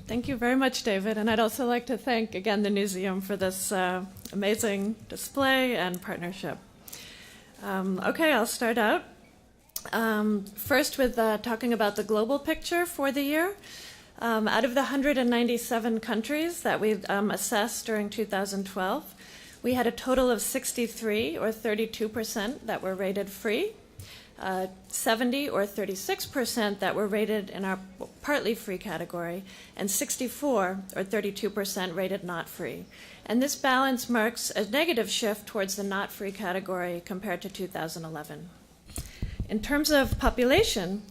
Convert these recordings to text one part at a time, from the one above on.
Thank you very much, David. And I'd also like to thank, again, the Newseum for this amazing display and partnership. Okay, I'll start out. First with talking about the global picture for the year. Out of the 197 countries that we assessed during 2012, we had a total of 63, or 32%, that were rated free, 70, or 36%, that were rated in our partly free category, and 64, or 32%, rated not free. And this balance marks a negative shift towards the not free category compared to 2011. In terms of population,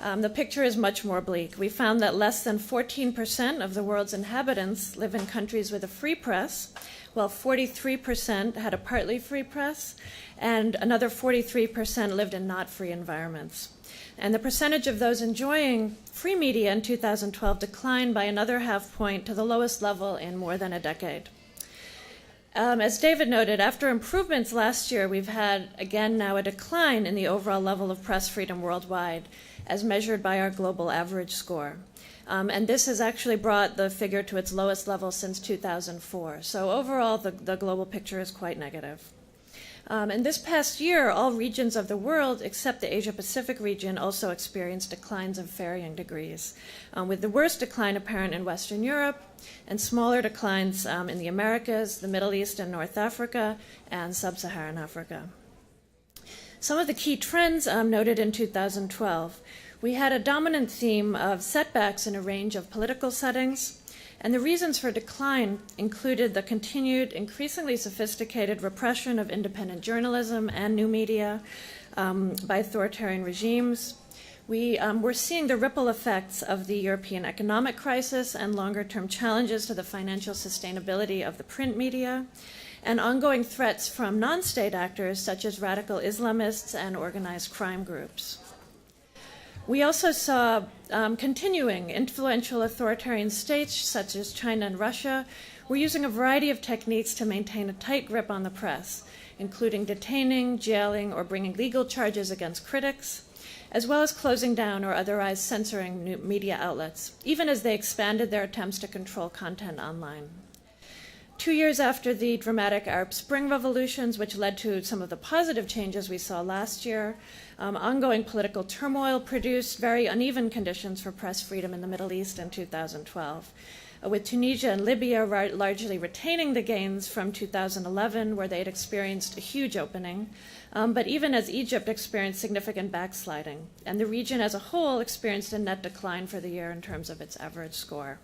the picture is much more bleak. We found that less than 14% of the world's inhabitants live in countries with a free press, while 43% had a partly free press, and another 43% lived in not free environments. And the percentage of those enjoying free media in 2012 declined by another half point to the lowest level in more than a decade. As David noted, after improvements last year, we've had, again now, a decline in the overall level of press freedom worldwide, as measured by our global average score. And this has actually brought the figure to its lowest level since 2004. So overall, the global picture is quite negative. And this past year, all regions of the world, except the Asia-Pacific region, also experienced declines of varying degrees, with the worst decline apparent in Western Europe, and smaller declines in the Americas, the Middle East and North Africa, and Sub-Saharan Africa. Some of the key trends noted in 2012. We had a dominant theme of setbacks in a range of political settings, and the reasons for decline included the continued, increasingly sophisticated repression of independent journalism and new media by authoritarian regimes. We were seeing the ripple effects of the European economic crisis and longer-term challenges to the financial sustainability of the print media, and ongoing threats from non-state actors such as radical Islamists and organized crime groups. We also saw continuing influential authoritarian states such as China and Russia were using a variety of techniques to maintain a tight grip on the press, including detaining, jailing, or bringing legal charges against critics, as well as closing down or otherwise censoring new media outlets, even as they expanded their attempts to control content online. 2 years after the dramatic Arab Spring revolutions, which led to some of the positive changes we saw last year, ongoing political turmoil produced very uneven conditions for press freedom in the Middle East in 2012, with Tunisia and Libya largely retaining the gains from 2011, where they had experienced a huge opening, but even as Egypt experienced significant backsliding, and the region as a whole experienced a net decline for the year in terms of its average score.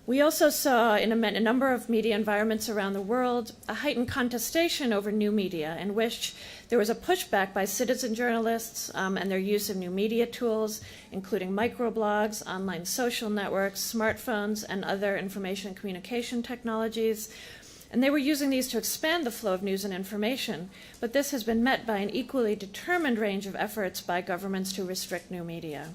We also saw in a number of media environments around the world a heightened contestation over new media, in which there was a pushback by citizen journalists and their use of new media tools, including microblogs, online social networks, smartphones, and other information and communication technologies. And they were using these to expand the flow of news and information, but this has been met by an equally determined range of efforts by governments to restrict new media.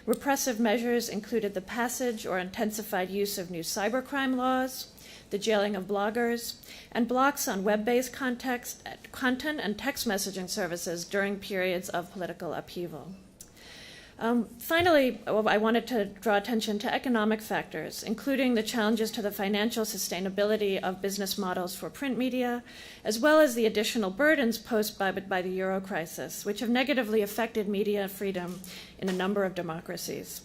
Repressive measures included the passage or intensified use of new cybercrime laws, the jailing of bloggers, and blocks on web-based content and text messaging services during periods of political upheaval. Finally, I wanted to draw attention to economic factors, including the challenges to the financial sustainability of business models for print media, as well as the additional burdens posed by the Euro crisis, which have negatively affected media freedom in a number of democracies.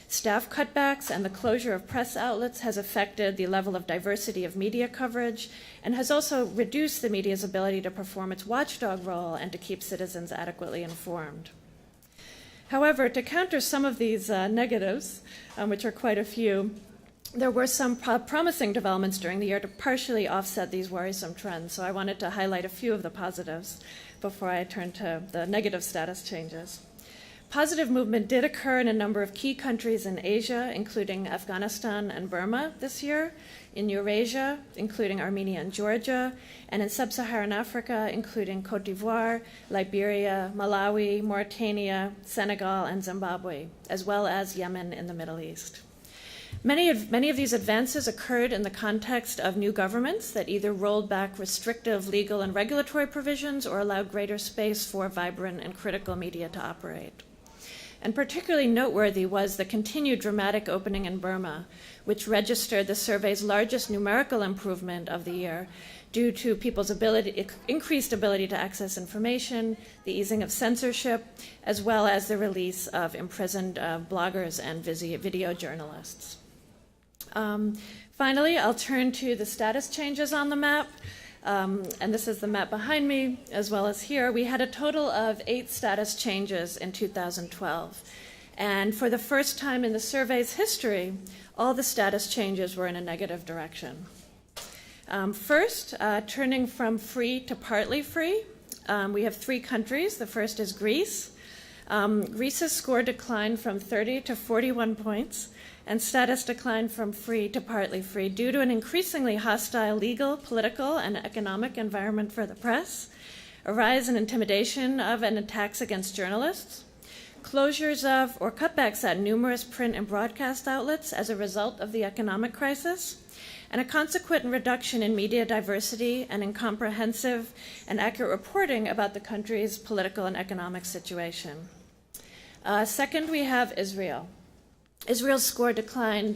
Staff cutbacks and the closure of press outlets has affected the level of diversity of media coverage and has also reduced the media's ability to perform its watchdog role and to keep citizens adequately informed. However, to counter some of these negatives, which are quite a few, there were some promising developments during the year to partially offset these worrisome trends. So I wanted to highlight a few of the positives before I turn to the negative status changes. Positive movement did occur in a number of key countries in Asia, including Afghanistan and Burma this year, in Eurasia, including Armenia and Georgia, and in Sub-Saharan Africa, including Cote d'Ivoire, Liberia, Malawi, Mauritania, Senegal, and Zimbabwe, as well as Yemen in the Middle East. Many of these advances occurred in the context of new governments that either rolled back restrictive legal and regulatory provisions or allowed greater space for vibrant and critical media to operate. And particularly noteworthy was the continued dramatic opening in Burma, which registered the survey's largest numerical improvement of the year due to people's increased ability to access information, the easing of censorship, as well as the release of imprisoned bloggers and video journalists. Finally, I'll turn to the status changes on the map. And this is the map behind me, as well as here. We had a total of 8 status changes in 2012. And for the first time in the survey's history, all the status changes were in a negative direction. First, turning from free to partly free, we have 3 countries. The first is Greece. Greece's score declined from 30 to 41 points, and status declined from free to partly free due to an increasingly hostile legal, political, and economic environment for the press, a rise in intimidation of and attacks against journalists, closures of or cutbacks at numerous print and broadcast outlets as a result of the economic crisis, and a consequent reduction in media diversity and in comprehensive and accurate reporting about the country's political and economic situation. Second, we have Israel. Israel's score declined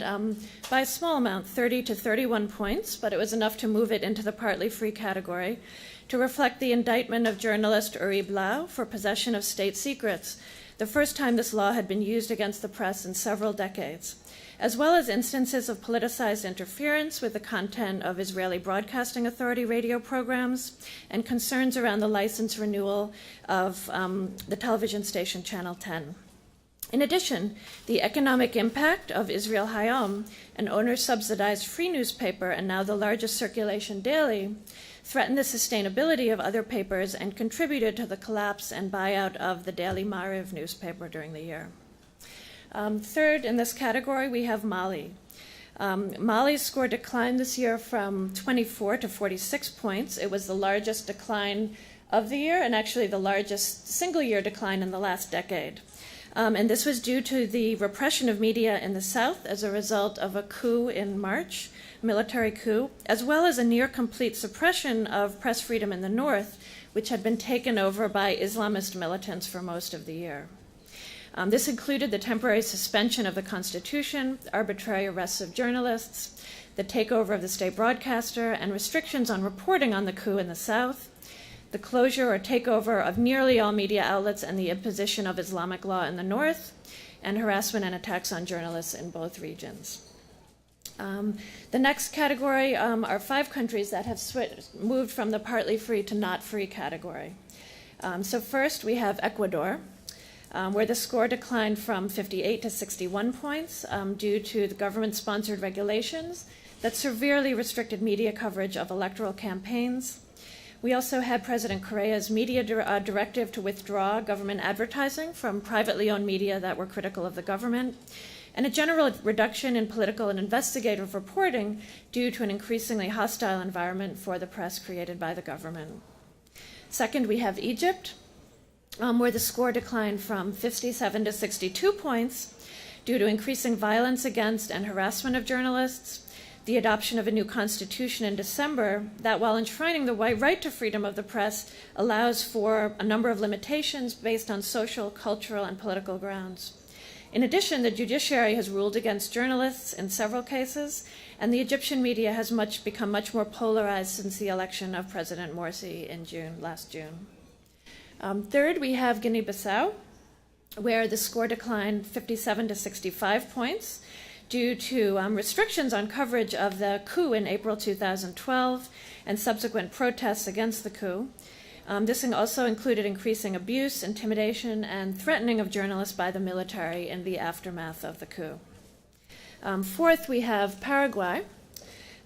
by a small amount, 30 to 31 points, but it was enough to move it into the partly free category to reflect the indictment of journalist Uri Blau for possession of state secrets, the first time this law had been used against the press in several decades, as well as instances of politicized interference with the content of Israeli Broadcasting Authority radio programs and concerns around the license renewal of the television station Channel 10. In addition, the economic impact of Israel Hayom, an owner-subsidized free newspaper and now the largest circulation daily, threatened the sustainability of other papers and contributed to the collapse and buyout of the Daily Maariv newspaper during the year. Third, in this category, we have Mali. Mali's score declined this year from 24 to 46 points. It was the largest decline of the year and actually the largest single-year decline in the last decade. And this was due to the repression of media in the south as a result of a coup in March, military coup, as well as a near-complete suppression of press freedom in the north, which had been taken over by Islamist militants for most of the year. This included the temporary suspension of the Constitution, arbitrary arrests of journalists, the takeover of the state broadcaster, and restrictions on reporting on the coup in the south, the closure or takeover of nearly all media outlets and the imposition of Islamic law in the north, and harassment and attacks on journalists in both regions. The next category are 5 countries that have moved from the partly free to not free category. So first we have Ecuador, where the score declined from 58 to 61 points due to the government-sponsored regulations that severely restricted media coverage of electoral campaigns. We also had President Correa's media directive to withdraw government advertising from privately owned media that were critical of the government, and a general reduction in political and investigative reporting due to an increasingly hostile environment for the press created by the government. Second, we have Egypt, where the score declined from 57 to 62 points due to increasing violence against and harassment of journalists, the adoption of a new constitution in December that, while enshrining the right to freedom of the press, allows for a number of limitations based on social, cultural, and political grounds. In addition, the judiciary has ruled against journalists in several cases, and the Egyptian media has become much more polarized since the election of President Morsi in last June. Third, we have Guinea-Bissau, where the score declined 57 to 65 points due to restrictions on coverage of the coup in April 2012 and subsequent protests against the coup. This also included increasing abuse, intimidation, and threatening of journalists by the military in the aftermath of the coup. Fourth, we have Paraguay,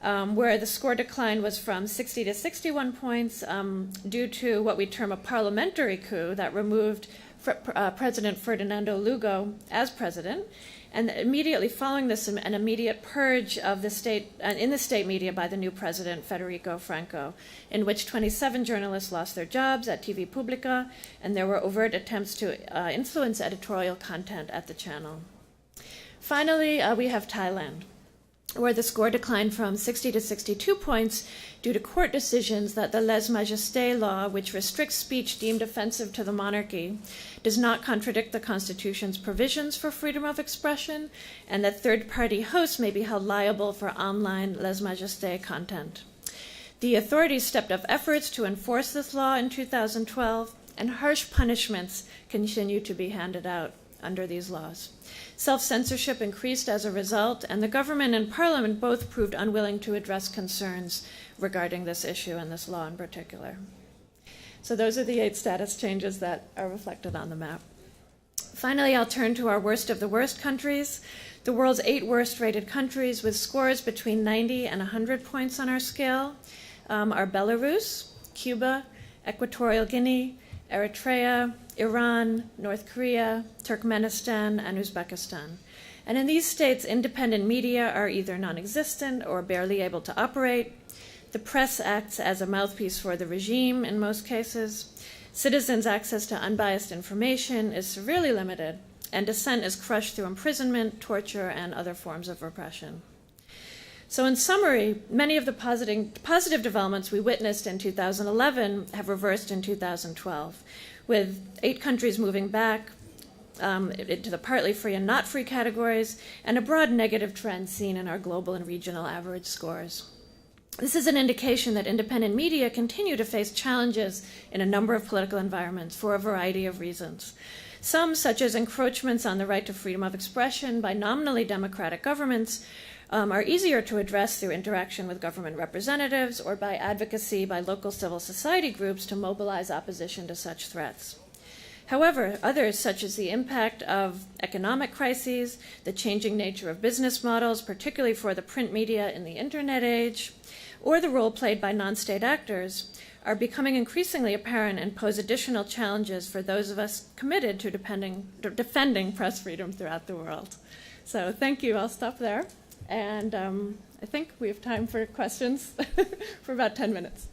where the score decline was from 60 to 61 points due to what we term a parliamentary coup that removed President Ferdinando Lugo as president, and immediately following this, an immediate purge of the state in the state media by the new president, Federico Franco, in which 27 journalists lost their jobs at TV Pública, and there were overt attempts to influence editorial content at the channel. Finally, we have Thailand, where the score declined from 60 to 62 points due to court decisions that the lèse-majesté law, which restricts speech deemed offensive to the monarchy, does not contradict the Constitution's provisions for freedom of expression, and that third-party hosts may be held liable for online lèse-majesté content. The authorities stepped up efforts to enforce this law in 2012, and harsh punishments continue to be handed out under these laws. Self-censorship increased as a result, and the government and parliament both proved unwilling to address concerns regarding this issue and this law in particular. So those are the 8 status changes that are reflected on the map. Finally, I'll turn to our worst of the worst countries. The world's 8 worst rated countries with scores between 90 and 100 points on our scale are Belarus, Cuba, Equatorial Guinea, Eritrea, Iran, North Korea, Turkmenistan, and Uzbekistan. And in these states, independent media are either non-existent or barely able to operate. The press acts as a mouthpiece for the regime in most cases. Citizens' access to unbiased information is severely limited, and dissent is crushed through imprisonment, torture, and other forms of repression. So in summary, many of the positive developments we witnessed in 2011 have reversed in 2012, with 8 countries moving back into the partly free and not free categories, and a broad negative trend seen in our global and regional average scores. This is an indication that independent media continue to face challenges in a number of political environments for a variety of reasons. Some, such as encroachments on the right to freedom of expression by nominally democratic governments, are easier to address through interaction with government representatives or by advocacy by local civil society groups to mobilize opposition to such threats. However, others, such as the impact of economic crises, the changing nature of business models, particularly for the print media in the internet age, or the role played by non-state actors, are becoming increasingly apparent and pose additional challenges for those of us committed to defending press freedom throughout the world. So thank you. I'll stop there. And I think we have time for questions for about 10 minutes.